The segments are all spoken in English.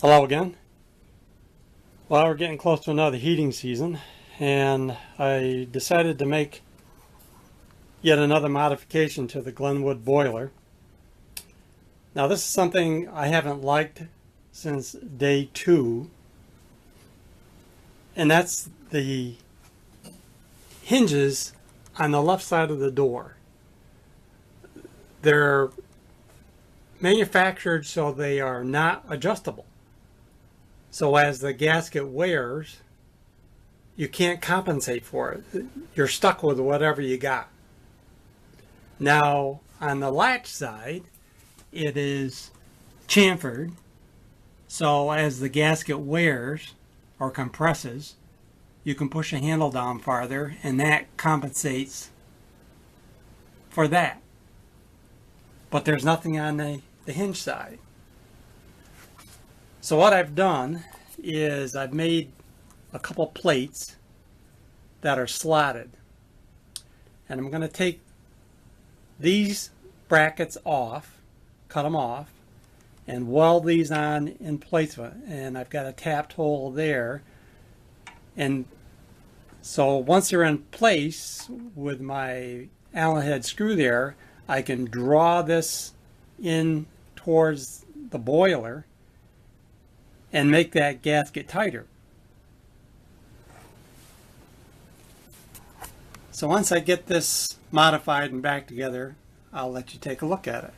Hello again. Well, we're getting close to another heating season, and I decided to make yet another modification to the Glenwood boiler. Now, this is something I haven't liked since day 2, and that's the hinges on the left side of the door. They're manufactured so they are not adjustable. So as the gasket wears, you can't compensate for it. You're stuck with whatever you got. Now, on the latch side, it is chamfered. So as the gasket wears or compresses, you can push the handle down farther, and that compensates for that. But there's nothing on the hinge side. So what I've done is I've made a couple plates that are slotted, and I'm going to take these brackets off, cut them off, and weld these on in place. And I've got a tapped hole there, and so once they're in place with my Allen head screw there, I can draw this in towards the boiler and make that gasket tighter. So once I get this modified and back together, I'll let you take a look at it.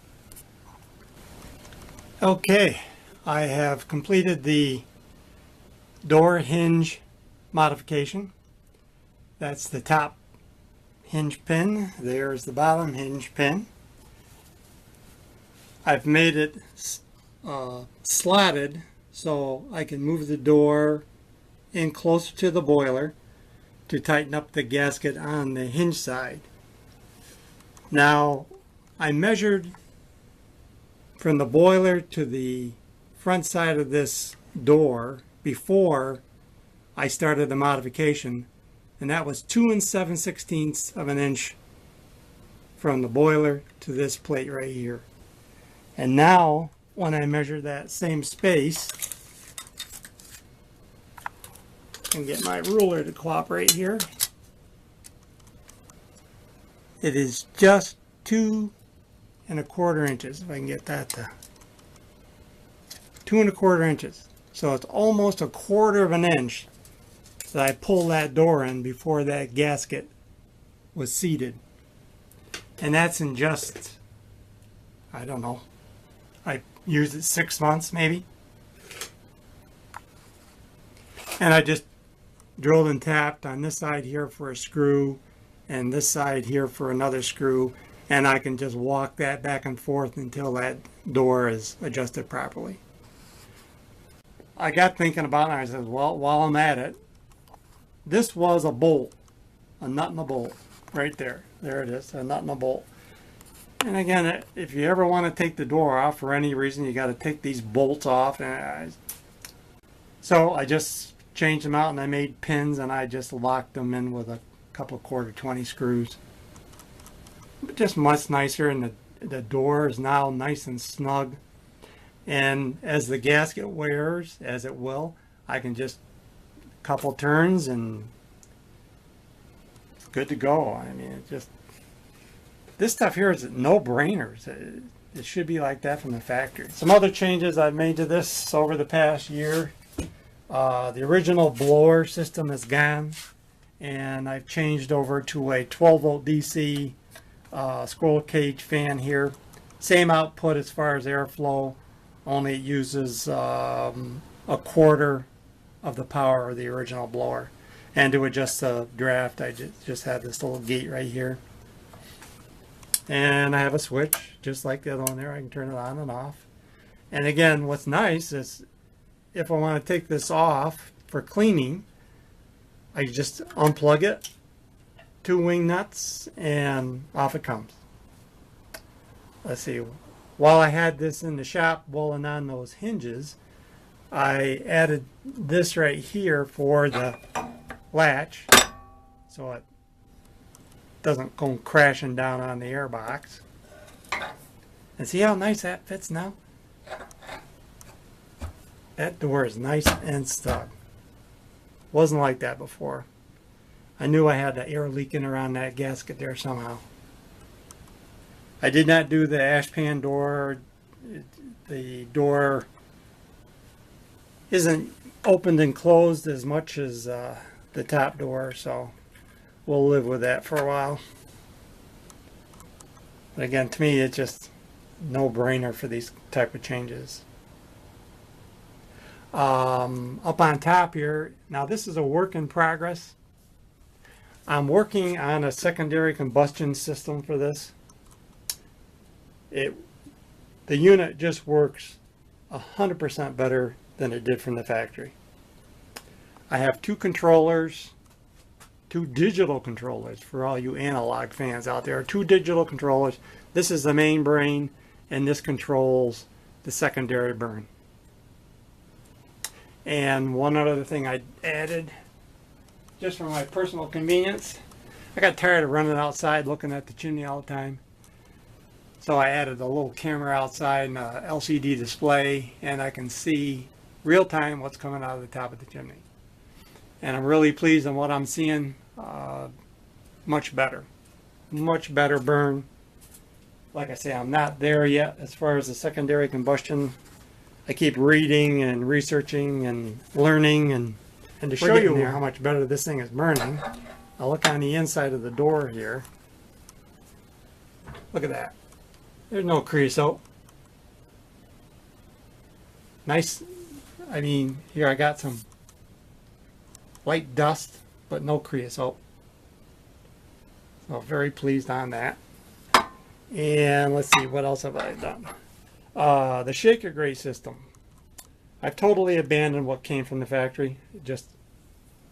Okay, I have completed the door hinge modification. That's the top hinge pin. There's the bottom hinge pin. I've made it slotted so I can move the door in closer to the boiler to tighten up the gasket on the hinge side. Now, I measured from the boiler to the front side of this door before I started the modification, and that was 2 7/16 of an inch from the boiler to this plate right here. And now, when I measure that same space, and get my ruler to cooperate here, it is just 2 1/4 inches. If I can get that to 2 1/4 inches. So it's almost 1/4 of an inch that I pulled that door in before that gasket was seated. And that's in just, I don't know, I used it 6 months maybe. And I just drilled and tapped on this side here for a screw and this side here for another screw, and I can just walk that back and forth until that door is adjusted properly. I got thinking about it, and I said, well, while I'm at it, this was a bolt, a nut and a bolt, right there. There it is, a nut and a bolt. And again, if you ever want to take the door off for any reason, you got to take these bolts off. So I just changed them out, and I made pins, and I just locked them in with a couple of 1/4-20 screws. But just much nicer, and the door is now nice and snug. And as the gasket wears, as it will, I can just couple turns and it's good to go. I mean, it just, this stuff here is no-brainers. It should be like that from the factory. Some other changes I've made to this over the past year. The original blower system is gone, and I've changed over to a 12-volt DC scroll cage fan here. Same output as far as airflow, only it uses 1/4 of the power of the original blower. And to adjust the draft, I just have this little gate right here. And I have a switch, just like the other one there. I can turn it on and off. And again, what's nice is if I want to take this off for cleaning, I just unplug it, 2 wing nuts, and off it comes. Let's see. While I had this in the shop bolting on those hinges, I added this right here for the latch so it doesn't go crashing down on the air box. And see how nice that fits now? That door is nice and snug. Wasn't like that before. I knew I had the air leaking around that gasket there somehow. I did not do the ash pan door. The door isn't opened and closed as much as the top door, so we'll live with that for a while. But again, to me, it's just no-brainer for these type of changes. Up on top here, now this is a work in progress. I'm working on a secondary combustion system for this. The unit just works 100% better than it did from the factory. I have two controllers, two digital controllers for all you analog fans out there. Two digital controllers. This is the main brain, and this controls the secondary burn. And one other thing I added, just for my personal convenience, I got tired of running outside looking at the chimney all the time. So I added a little camera outside and a LCD display, and I can see real time what's coming out of the top of the chimney. And I'm really pleased on what I'm seeing. Much better burn. Like I say, I'm not there yet as far as the secondary combustion. I keep reading and researching and learning, and to show you how much better this thing is burning, I'll look on the inside of the door here. Look at that. There's no creosote. Nice. I mean, here I got some light dust, but no creosote. So very pleased on that. And let's see, what else have I done? The shaker grate system. I've totally abandoned what came from the factory.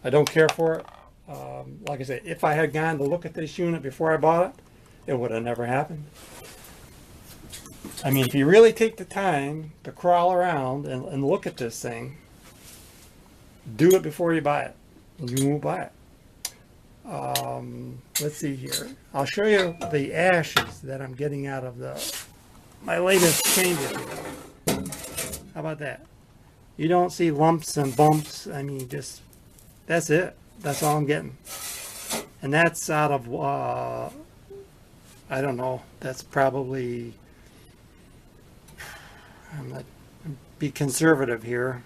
I don't care for it. Like I said, if I had gone to look at this unit before I bought it, it would have never happened. I mean, if you really take the time to crawl around and look at this thing, do it before you buy it. You won't buy it. Let's see here. I'll show you the ashes that I'm getting out of my latest changes here. How about that? You don't see lumps and bumps. I mean, just, that's it. That's all I'm getting. And that's out of, I don't know, that's probably, be conservative here.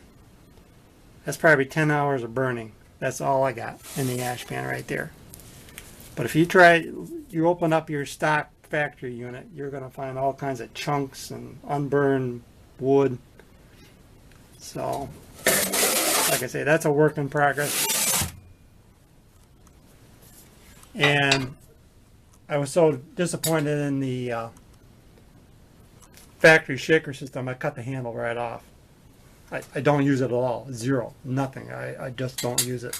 That's probably 10 hours of burning. That's all I got in the ash pan right there. But if you open up your stock factory unit, you're going to find all kinds of chunks and unburned wood. So, like I say, that's a work in progress. And I was so disappointed in the factory shaker system, I cut the handle right off. I don't use it at all. Zero. Nothing. I just don't use it.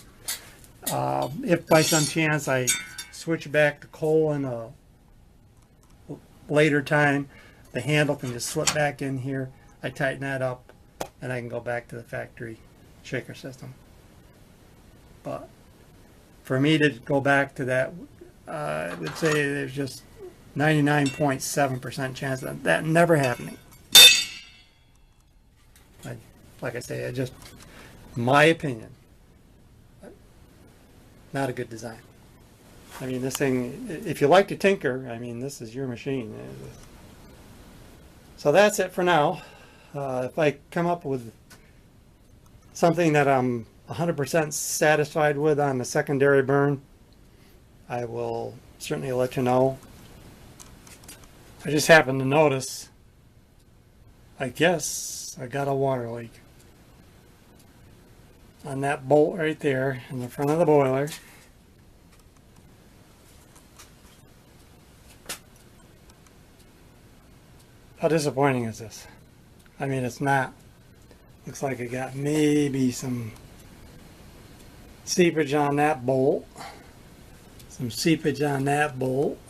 If by some chance I switch back to coal in a later time, the handle can just slip back in here. I tighten that up and I can go back to the factory shaker system. But for me to go back to that, I would say there's just 99.7% chance of that never happening. Like I say, just my opinion. Not a good design. I mean, this thing, if you like to tinker, I mean, this is your machine. So that's it for now. If I come up with something that I'm 100% satisfied with on the secondary burn, I will certainly let you know. I just happened to notice, I guess I got a water leak on that bolt right there in the front of the boiler. How disappointing is this? I mean, it's not. Looks like it got maybe some seepage on that bolt. Some seepage on that bolt.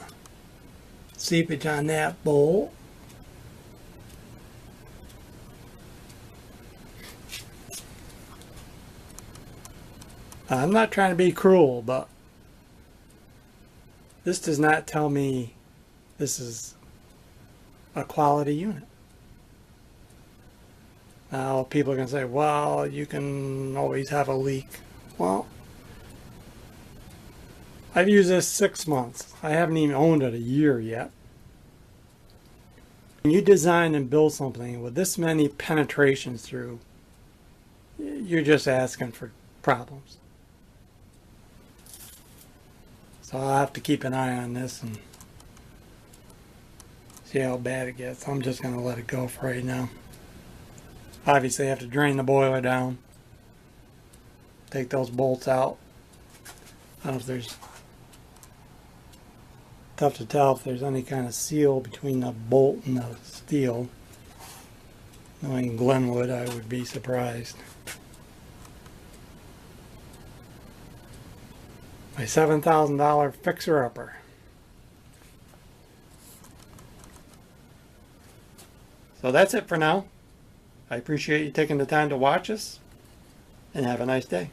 Seepage on that bolt. I'm not trying to be cruel, but this does not tell me this is a quality unit. Now people are going to say, well, you can always have a leak. Well, I've used this 6 months. I haven't even owned it a year yet. When you design and build something with this many penetrations through, you're just asking for problems. So I'll have to keep an eye on this and see how bad it gets. I'm just going to let it go for right now. Obviously I have to drain the boiler down. Take those bolts out. I don't know if there's... Tough to tell if there's any kind of seal between the bolt and the steel. Knowing Glenwood, I would be surprised. My $7,000 fixer-upper. So that's it for now. I appreciate you taking the time to watch us, and have a nice day.